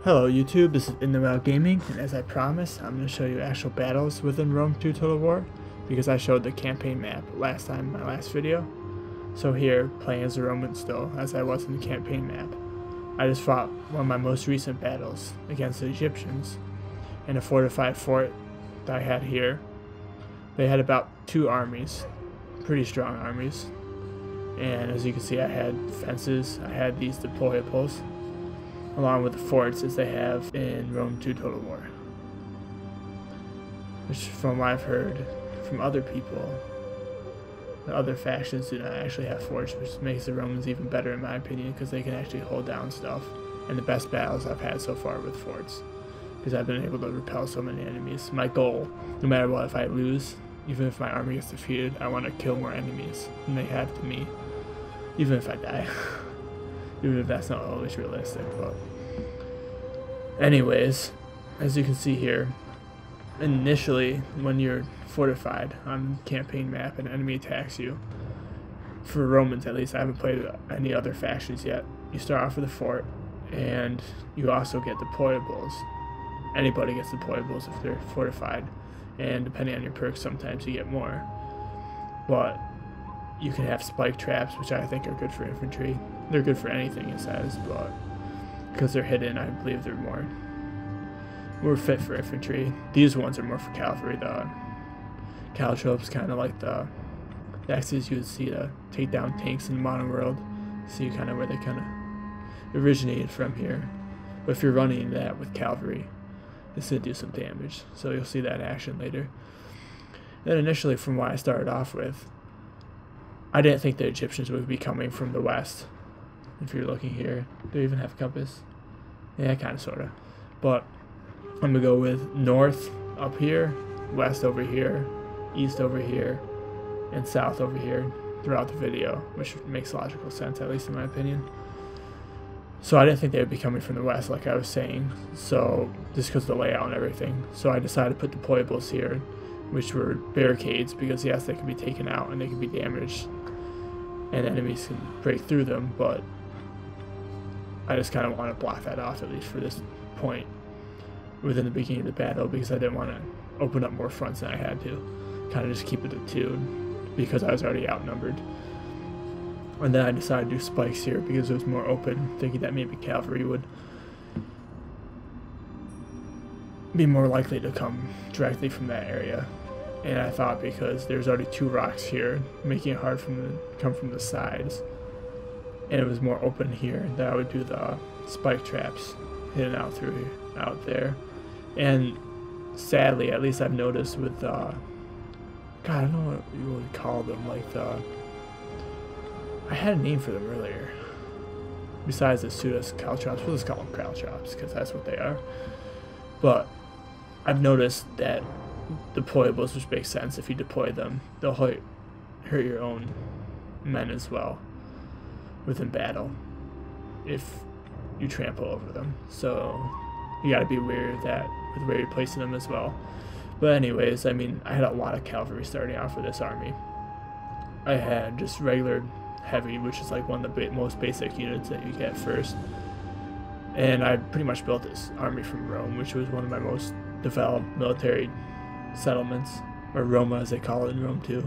Hello YouTube, this is InTheWhaleGaming, and as I promised, I'm going to show you actual battles within Rome 2 Total War, because I showed the campaign map last time in my last video. So here, playing as a Roman still, as I was in the campaign map. I just fought one of my most recent battles against the Egyptians in a fortified fort that I had here. They had about 2 armies, pretty strong armies, and as you can see I had fences, I had these deployables, along with the forts as they have in Rome 2 Total War. Which, from what I've heard from other people, the other factions do not actually have forts, which makes the Romans even better in my opinion, because they can actually hold down stuff. And the best battles I've had so far with forts, because I've been able to repel so many enemies. My goal, no matter what, if I lose, even if my army gets defeated, I want to kill more enemies than they have to me, even if I die. Even if that's not always realistic, but anyways, as you can see here, initially when you're fortified on the campaign map and an enemy attacks you, for Romans at least, I haven't played any other factions yet, you start off with a fort, and you also get deployables. Anybody gets deployables if they're fortified, and depending on your perks, sometimes you get more. But you can have spike traps, which I think are good for infantry. They're good for anything, it says, but because they're hidden, I believe they're more fit for infantry. These ones are more for cavalry. The caltrops, kind of like the axes you would see to take down tanks in the modern world. See kind of where they kind of originated from here. But if you're running that with cavalry, it's going to do some damage. So you'll see that in action later. Then initially, from what I started off with, I didn't think the Egyptians would be coming from the west. If you're looking here, do they even have a compass? Yeah, kind of, sort of. But I'm going to go with north up here, west over here, east over here, and south over here throughout the video, which makes logical sense, at least in my opinion. So I didn't think they would be coming from the west, like I was saying, so just because of the layout and everything. So I decided to put deployables here, which were barricades, because yes, they can be taken out and they can be damaged, and enemies can break through them, but I just kind of want to block that off, at least for this point within the beginning of the battle, because I didn't want to open up more fronts than I had to. Kind of just keep it at 2 because I was already outnumbered. And then I decided to do spikes here because it was more open, thinking that maybe cavalry would be more likely to come directly from that area. And I thought because there's already 2 rocks here, making it hard for them to come from the sides, and it was more open here, that I would do the spike traps hidden out out there. And sadly, at least I've noticed with God, I don't know what you would call them, like I had a name for them earlier besides the pseudo caltrops. We'll just call them caltrops because that's what they are. But I've noticed that deployables, which makes sense, if you deploy them, they'll hurt your own men as well within battle if you trample over them. So you got to be aware of that with where you're placing them as well. But anyways, I mean, I had a lot of cavalry starting off with this army. I had just regular heavy, which is like one of the most basic units that you get first. And I pretty much built this army from Rome, which was one of my most developed military settlements, or Roma as they call it in Rome 2,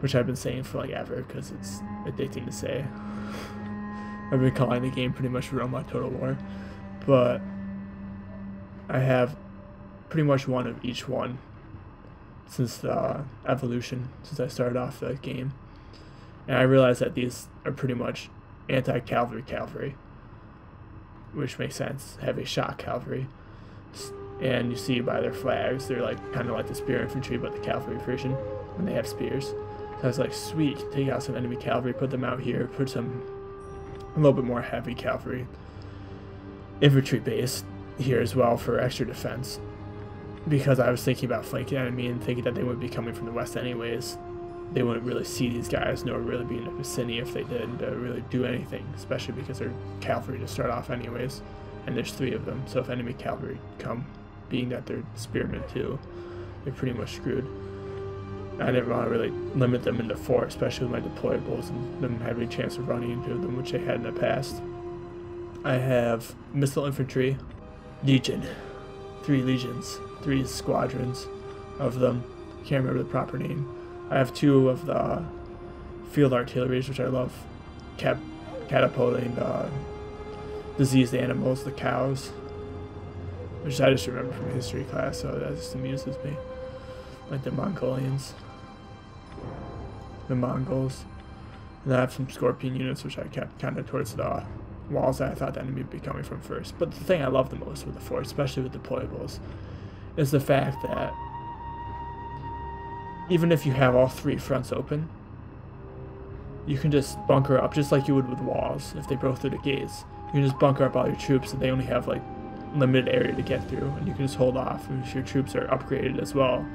which I've been saying for like ever because it's addicting to say. I've been calling the game pretty much Roma Total War, but I have pretty much one of each one since the evolution, since I started off the game. And I realized that these are pretty much anti-cavalry cavalry, which makes sense, heavy shock cavalry. And you see by their flags, they're like kind of like the spear infantry, but the cavalry version, when they have spears. So I was like, sweet, take out some enemy cavalry, put them out here, put some a little bit more heavy cavalry infantry base here as well for extra defense, because I was thinking about flanking enemy and thinking that they wouldn't be coming from the west anyways. They wouldn't really see these guys, nor really be in the vicinity if they did to really do anything, especially because they're cavalry to start off anyways, and there's 3 of them, so if enemy cavalry come, being that they're spearmen too, they're pretty much screwed. I didn't want to really limit them in the fort, especially with my deployables and them having a chance of running into them, which they had in the past. I have missile infantry, Legion. 3 legions. 3 squadrons of them. Can't remember the proper name. I have 2 of the field artilleries, which I love. Catapulting the diseased animals, the cows. Which I just remember from history class, so that just amuses me. Like the Mongolians. The Mongols. And then I have some scorpion units, which I kept kind of towards the walls that I thought the enemy would be coming from first. But the thing I love the most with the fort, especially with deployables, is the fact that even if you have all 3 fronts open, you can just bunker up just like you would with walls if they broke through the gates. You can just bunker up all your troops and they only have like limited area to get through, and you can just hold off. And if your troops are upgraded as well,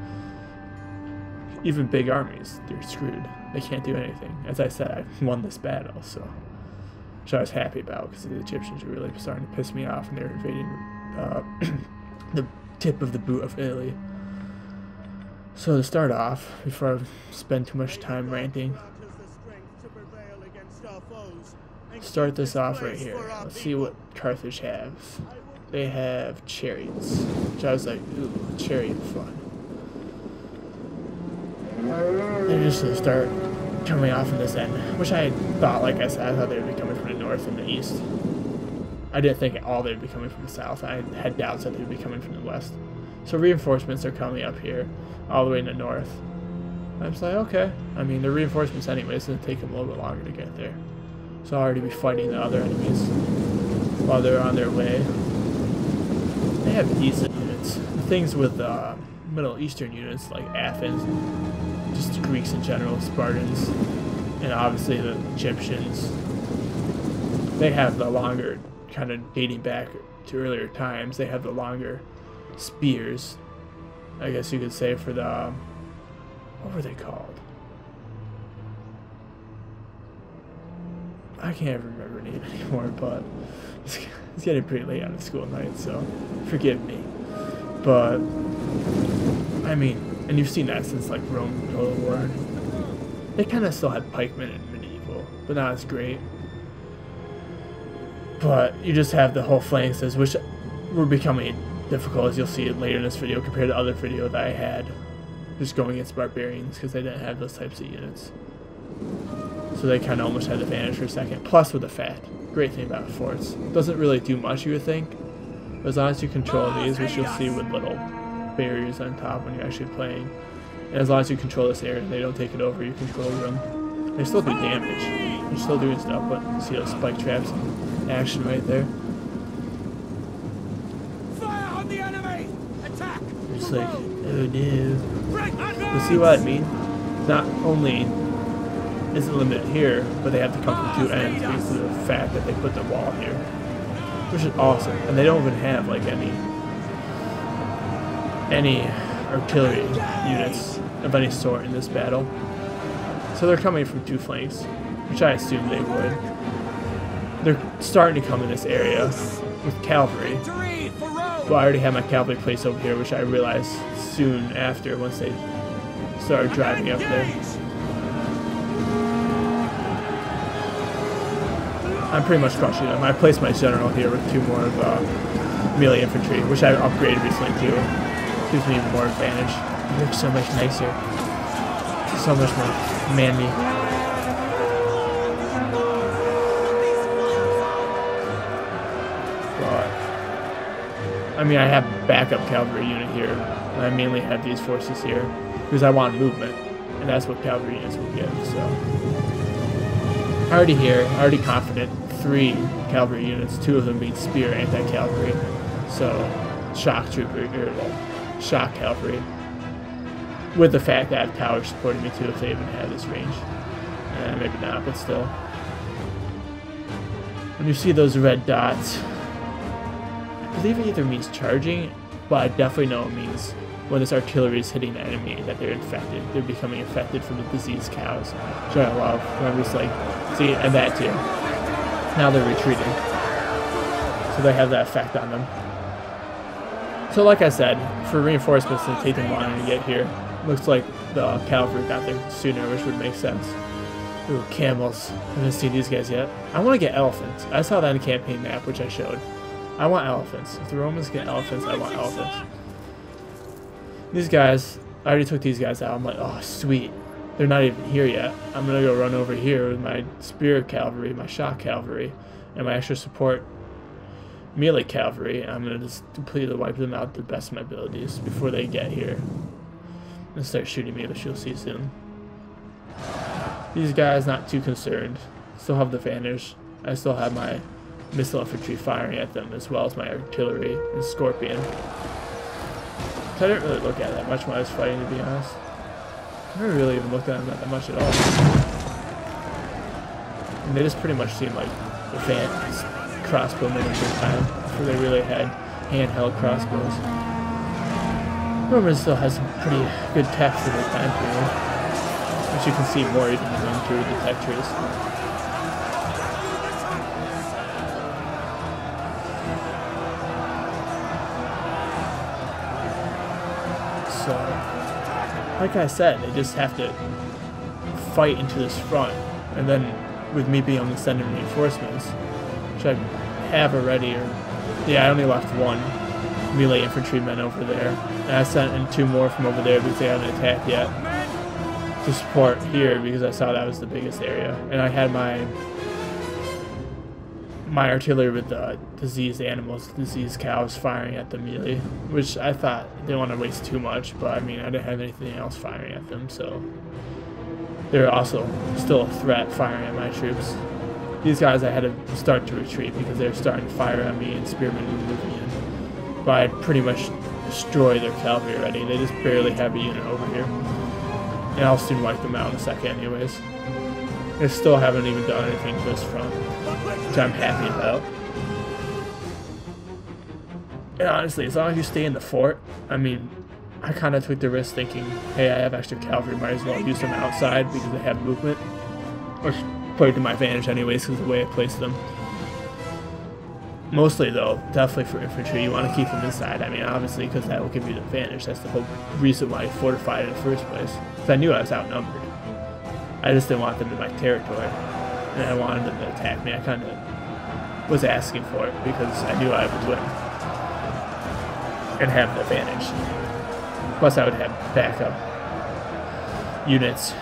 even big armies, they're screwed. They can't do anything. As I said, I won this battle, so which I was happy about because the Egyptians were really starting to piss me off and they were invading the tip of the boot of Italy. So to start off, before I spend too much time ranting, start this off right here. Let's see what Carthage has. They have chariots, which I was like, ooh, chariot fun. They're just gonna start coming off in this end, which I thought, like I said, I thought they would be coming from the north and the east. I didn't think all they would be coming from the south. I had doubts that they would be coming from the west. So reinforcements are coming up here, all the way in the north. I was like, okay. I mean, the reinforcements anyways, it's gonna take them a little bit longer to get there. So I'll already be fighting the other enemies while they're on their way. They have decent units. The things with Middle Eastern units like Athens, just the Greeks in general, Spartans, and obviously the Egyptians, they have the longer, kind of dating back to earlier times, they have the longer spears, I guess you could say, for the, what were they called? I can't remember the name anymore, but it's getting pretty late on a school night, so forgive me. But, I mean, and you've seen that since like Rome Total War. They kind of still had pikemen in medieval, but not as great. But you just have the whole phalanxes, which were becoming difficult, as you'll see later in this video, compared to other video that I had, just going against barbarians, because they didn't have those types of units. So they kind of almost had the advantage for a second. Plus with the fact, great thing about forts, doesn't really do much, you would think, but as long as you control these, which you'll see with little barriers on top when you're actually playing, and as long as you control this area and they don't take it over, you control them. They still do damage. They're still doing stuff, but you see those spike traps in action right there. Fire on the enemy! Attack! It's like, oh no. You see what I mean? Not only is it limited here, but they have to come from 2 ends because of the fact that they put the wall here, which is awesome. And they don't even have like any artillery units of any sort in this battle. So they're coming from 2 flanks, which I assumed they would. They're starting to come in this area with cavalry. Well, I already have my cavalry placed over here, which I realized soon after once they started driving up there. I'm pretty much crushing them. I placed my general here with 2 more of melee infantry, which I upgraded recently too. Gives me even more advantage. It looks so much nicer. So much more manly. But I mean, I have backup cavalry unit here, and I mainly have these forces here because I want movement, and that's what cavalry units will give. So already here, already confident. 3 cavalry units, 2 of them being spear anti-cavalry, so shock trooper or shock cavalry. With the fact that I have towers supporting me too, if they even have this range, maybe not, but still. When you see those red dots, I believe it either means charging, but I definitely know it means when this artillery is hitting the enemy that they're infected. They're becoming infected from the diseased cows, which I love. I'm just like, see, and that too. Now they're retreating, so they have that effect on them. So like I said, for reinforcements to take them longer to get here, looks like the cavalry got there sooner, which would make sense. Ooh, camels. I haven't seen these guys yet. I want to get elephants. I saw that in the campaign map, which I showed. I want elephants. If the Romans get elephants, I want elephants. These guys, I already took these guys out. I'm like, oh, sweet. They're not even here yet. I'm going to go run over here with my spear cavalry, my shock cavalry, and my extra support melee cavalry. And I'm going to just completely wipe them out to the best of my abilities before they get here and start shooting me, which you'll see soon. These guys, not too concerned. Still have the advantage. I still have my missile infantry firing at them, as well as my artillery and scorpion. So I didn't really look at that much when I was fighting, to be honest. I never really even looked at them that much at all. And they just pretty much seemed like advanced crossbowmen at the time, before they really had handheld crossbows. Romans still has some pretty good tech for their time period, which you can see more even going through the tech trees. So, like I said, they just have to fight into this front, and then with me being able to send in reinforcements, which I have already, I only left one melee infantryman over there, and I sent in 2 more from over there because they haven't attacked yet to support here because I saw that was the biggest area, and I had my artillery with diseased animals, diseased cows firing at the melee, which I thought I didn't want to waste too much, but I mean I didn't have anything else firing at them, so they're also still a threat firing at my troops. These guys I had to start to retreat because they were starting to fire at me and spearmen were moving in. But I pretty much destroyed their cavalry already. They just barely have a unit over here. And I'll soon wipe them out in a second anyways. They still haven't even done anything to this front, which I'm happy about. And honestly, as long as you stay in the fort, I mean, I kind of took the risk thinking, hey, I have extra cavalry, might as well use them outside because they have movement. Or put it to my advantage anyways because of the way I placed them. Mostly though, definitely for infantry, you want to keep them inside. I mean, obviously, because that will give you the advantage. That's the whole reason why I fortified in the first place. Because I knew I was outnumbered. I just didn't want them in my territory. And I wanted them to attack me. I kind of was asking for it because I knew I would win. And have the advantage. Plus I would have backup units,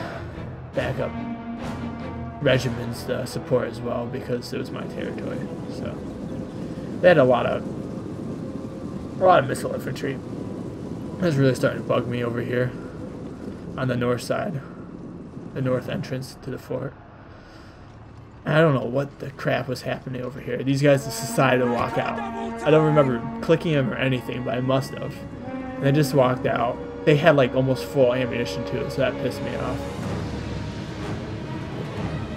backup regiments to support as well because it was my territory. So they had a lot of missile infantry. That's really starting to bug me over here on the north side, the north entrance to the fort. I don't know what the crap was happening over here. These guys decided to walk out. I don't remember clicking them or anything, but I must have. And they just walked out. They had like almost full ammunition too, so that pissed me off.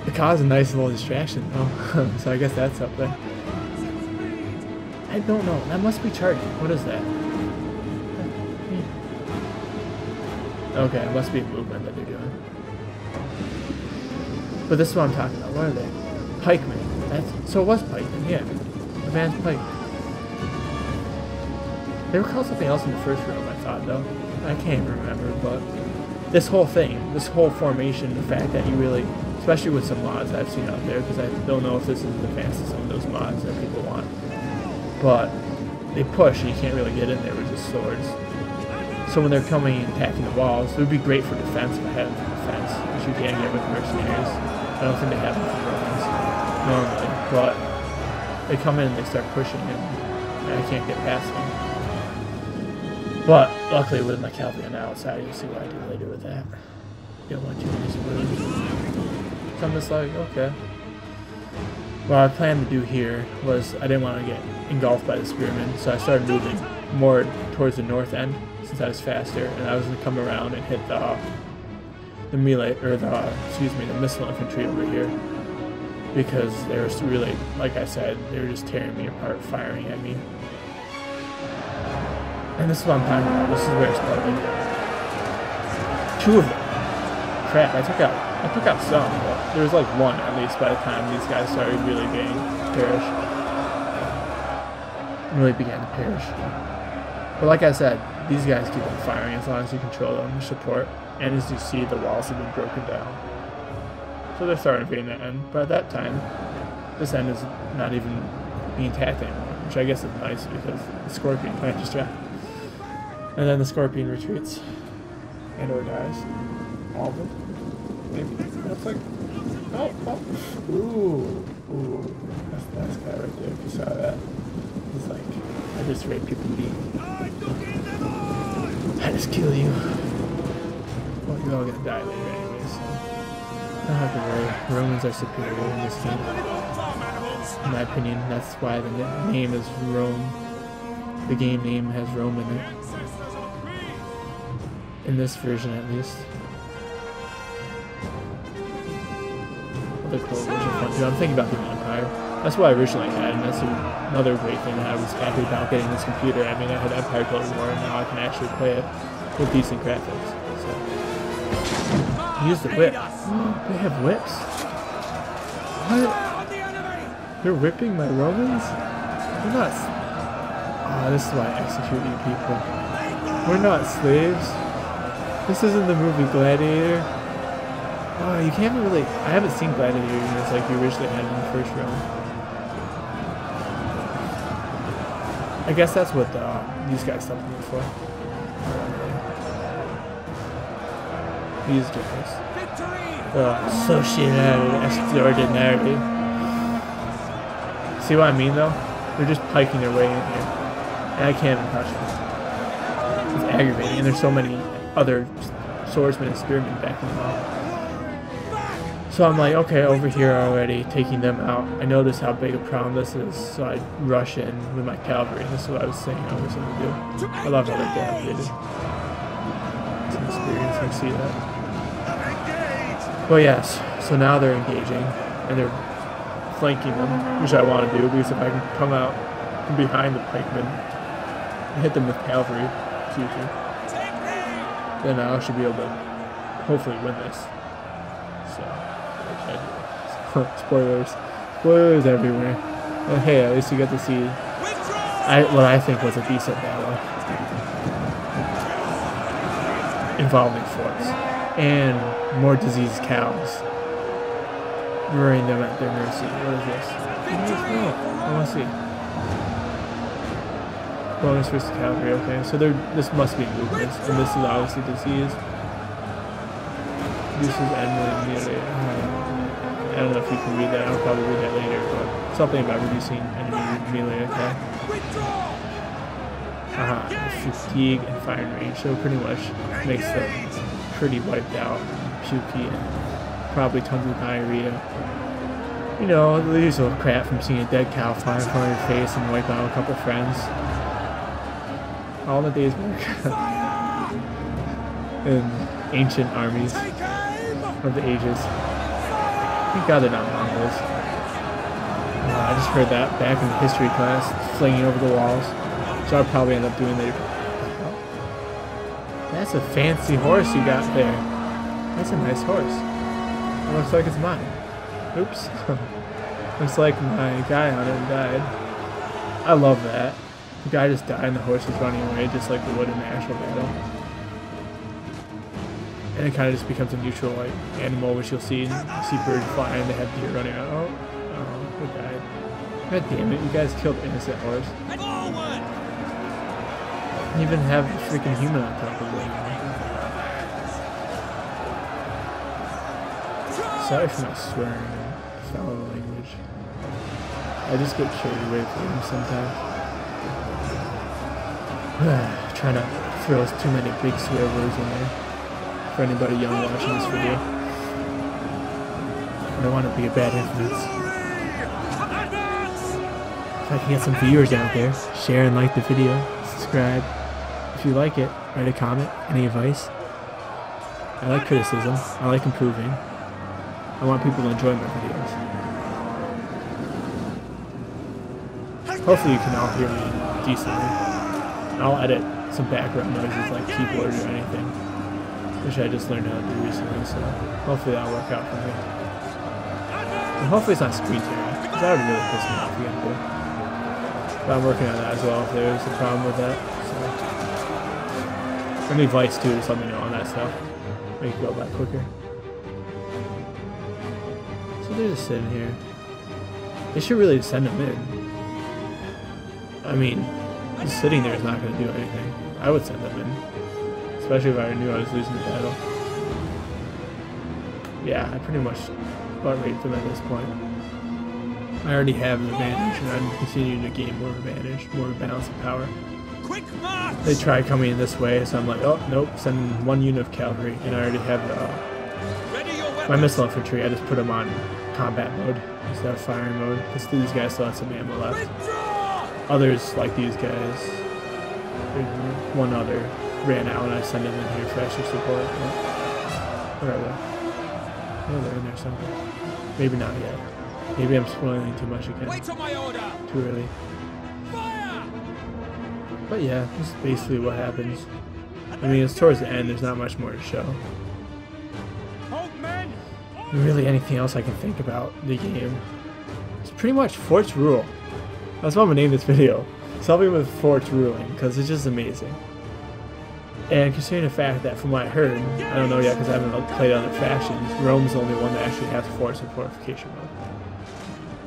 It caused a nice little distraction though, so I guess that's something. I don't know. That must be charging. What is that? Okay, it must be a movement that they're doing. But this is what I'm talking about. What are they? Pikemen. So it was pikemen, yeah. Advanced pike. They were called something else in the first room, I thought, though. I can't even remember, but this whole thing, this whole formation, the fact that you really, especially with some mods I've seen out there, because I don't know if this is advanced as some of those mods that people want, but they push and you can't really get in there with just swords. So when they're coming and attacking the walls, it would be great for defense if I had them for defense, which you can get with mercenaries. I don't think they have them for Romans normally, but they come in and they start pushing and I can't get past them. But luckily with my cavalry on the outside, you'll see what I do later with that. You don't want to use wounds. So I'm just like, okay. What I planned to do here was I didn't want to get engulfed by the spearmen, so I started moving more towards the north end since I was faster, and I was going to come around and hit the melee, or the missile infantry over here, because they were really, like I said, they were just tearing me apart, firing at me. And this is what I'm talking about. This is where it's bugging. 2 of them. Crap, I took out some, but there was like 1 at least by the time these guys started really being perished. Really began to perish. But like I said, these guys keep on firing as long as you control them and support. And as you see, the walls have been broken down. So they're starting to be in the end. But at that time, this end is not even being attacked anymore. which I guess is nice because the scorpion can't distract. And then the scorpion retreats and or dies. All of them. Maybe. Looks like. Oh, oh. Ooh. That's the last guy right there. If you saw that. He's like, I just rape people beat. I just kill you. Well, you're all gonna die later anyway, so don't have to worry. Romans are superior in this game. In my opinion, that's why the name is Rome. The game name has Rome in it. In this version, at least. Other cool version fun too. I'm thinking about the Empire. That's what I originally had, and that's another great thing that I was happy about getting this computer. I mean, I had Empire Total War, and now I can actually play it with decent graphics. So, use the whip. They have whips. What? They're whipping my Romans? They're not. Oh, this is why I execute you people. We're not slaves. This isn't the movie Gladiator. Oh, you can't really. I haven't seen Gladiator units like you originally had in the first round. I guess that's what these guys stopped me for. These guys. Associated extraordinary. See what I mean though? They're just piking their way in here. And I can't even touch them. It's aggravating, and there's so many other swordsmen and spearmen backing them up. So I'm like, okay, over here already, taking them out. I notice how big a problem this is, so I rush in with my cavalry. This is what I was saying I was going to do. I love how they're devastated. Some experience, I see that. Well, yes, so now they're engaging, and they're flanking them, which I want to do, because if I can come out from behind the pikemen and hit them with cavalry, then I should be able to hopefully win this. So. Spoilers everywhere. But hey, at least you get to see what I think was a decent battle involving forts and more diseased cows, luring them at their mercy. What is this? I want to see. Bonus versus cavalry. Okay, so this must be movements, and this is obviously disease. This is enemy. I don't know if you can read that. I'll probably read that later, but something about reducing enemy melee attack. Fatigue and firing range, so pretty much makes them pretty wiped out, pukey, and probably tons of diarrhea. You know, the usual crap from seeing a dead cow fly in front of your face and wipe out a couple friends. All the days work. In ancient armies of the ages. Thank God they're not Mongols. I just heard that back in history class, flinging over the walls. So I'll probably end up doing later. That's a fancy horse you got there. That's a nice horse. It looks like it's mine. Oops. Looks like my guy on it died. I love that. The guy just died and the horse was running away just like they would in the actual battle. And it kind of just becomes a neutral like animal, which you'll see birds flying, they have deer running out. Oh, who died? God damn it, you guys killed innocent horse. You even have a freaking human on top of it. Sorry for my swearing and foul language. I just get carried away from them sometimes. Trying to throw too many big swear words in there. For anybody young watching this video. I don't want to be a bad influence. If I can get some viewers out there, share and like the video, subscribe. If you like it, write a comment, any advice. I like criticism, I like improving. I want people to enjoy my videos. Hopefully you can all hear me decently. I'll edit some background noises like keyboard or anything, which I just learned how to do recently, so hopefully that'll work out for me. And hopefully it's not screen tearing, because that would really piss me off again too. But I'm working on that as well if there's a problem with that. So. Any advice too, just let me know on that stuff. Make it go by quicker. So they're just sitting here. They should really send them in. I mean, just sitting there is not going to do anything. I would send them in, especially if I knew I was losing the battle. Yeah, I pretty much butt raped them at this point. I already have an advantage, and I'm continuing to gain more advantage, more balance of power. Quick march! They try coming in this way, so I'm like, oh, nope, send one unit of cavalry, and I already have my missile infantry. I just put them on combat mode instead of firing mode, because these guys still have some ammo left. Withdraw! Others, like these guys, one other ran out, and I sent them in here for extra support. Where are they? Oh, they're in there somewhere. Maybe not yet. Maybe I'm spoiling too much again. Wait on my order! Too early. Fire! But yeah, this is basically what happens. I mean, it's towards the end, there's not much more to show. Hold men! Really anything else I can think about the game. It's pretty much Fort's Rule. That's what I'm gonna name this video. Something with Fort's ruling, because it's just amazing. And considering the fact that from what I heard, I don't know yet because I haven't played other factions, Rome's the only one that actually has forts and fortification mode.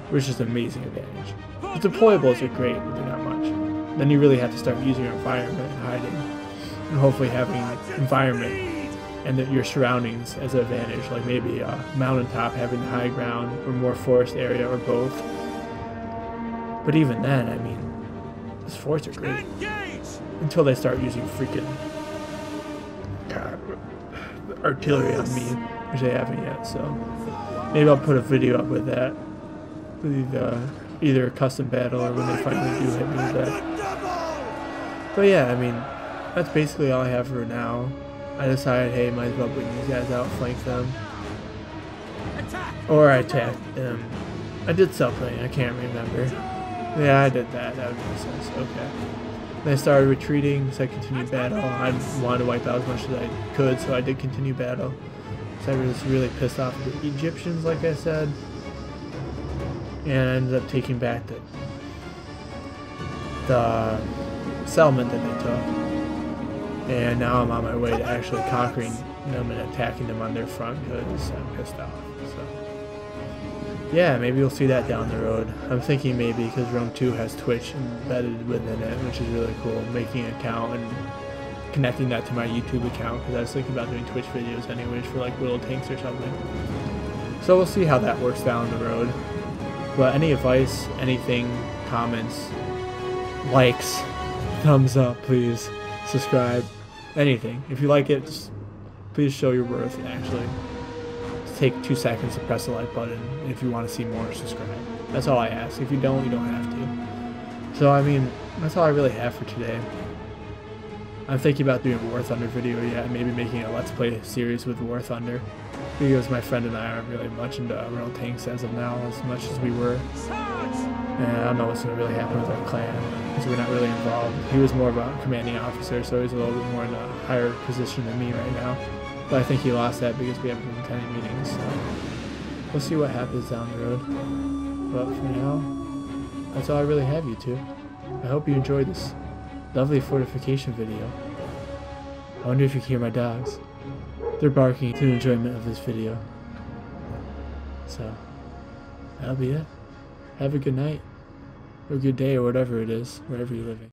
Which is an amazing advantage. The deployables are great, but they're not much. Then you really have to start using your environment and hiding. And hopefully having environment and your surroundings as an advantage, like maybe a mountaintop having the high ground or more forest area or both. But even then, I mean, these forts are great. Until they start using freaking artillery on me, which they haven't yet, so maybe I'll put a video up with that. With either a custom battle or when they finally do hit me with that. But yeah, I mean, that's basically all I have for now. I decided, hey, might as well bring these guys out, flank them. Or I attacked them. I did something, I can't remember. Yeah, I did that, that would make sense, okay. Then I started retreating, so I continued battle. I wanted to wipe out as much as I could, so I did continue battle. So I was really pissed off at the Egyptians, like I said. And I ended up taking back the settlement that they took. And now I'm on my way to actually conquering them and attacking them on their front because I'm pissed off. So yeah, maybe you'll see that down the road. I'm thinking maybe because Rome 2 has Twitch embedded within it, which is really cool. Making an account and connecting that to my YouTube account because I was thinking about doing Twitch videos anyways for like little tanks or something. So we'll see how that works down the road. But any advice, anything, comments, likes, thumbs up, please, subscribe, anything. If you like it, just please show your worth and actually take 2 seconds to press the like button. And if you want to see more, subscribe. That's all I ask. If you don't, you don't have to. So, I mean, that's all I really have for today. I'm thinking about doing a War Thunder video yet, and maybe making a Let's Play series with War Thunder. Because my friend and I aren't really much into real tanks as of now, as much as we were. And I don't know what's going to really happen with our clan, because we're not really involved. He was more of a commanding officer, so he's a little bit more in a higher position than me right now. But I think he lost that because we haven't been attending meetings, so we'll see what happens down the road. But for now, that's all I really have, you two. I hope you enjoyed this lovely fortification video. I wonder if you can hear my dogs. They're barking to the enjoyment of this video. So, that'll be it. Have a good night, or a good day, or whatever it is, wherever you're living.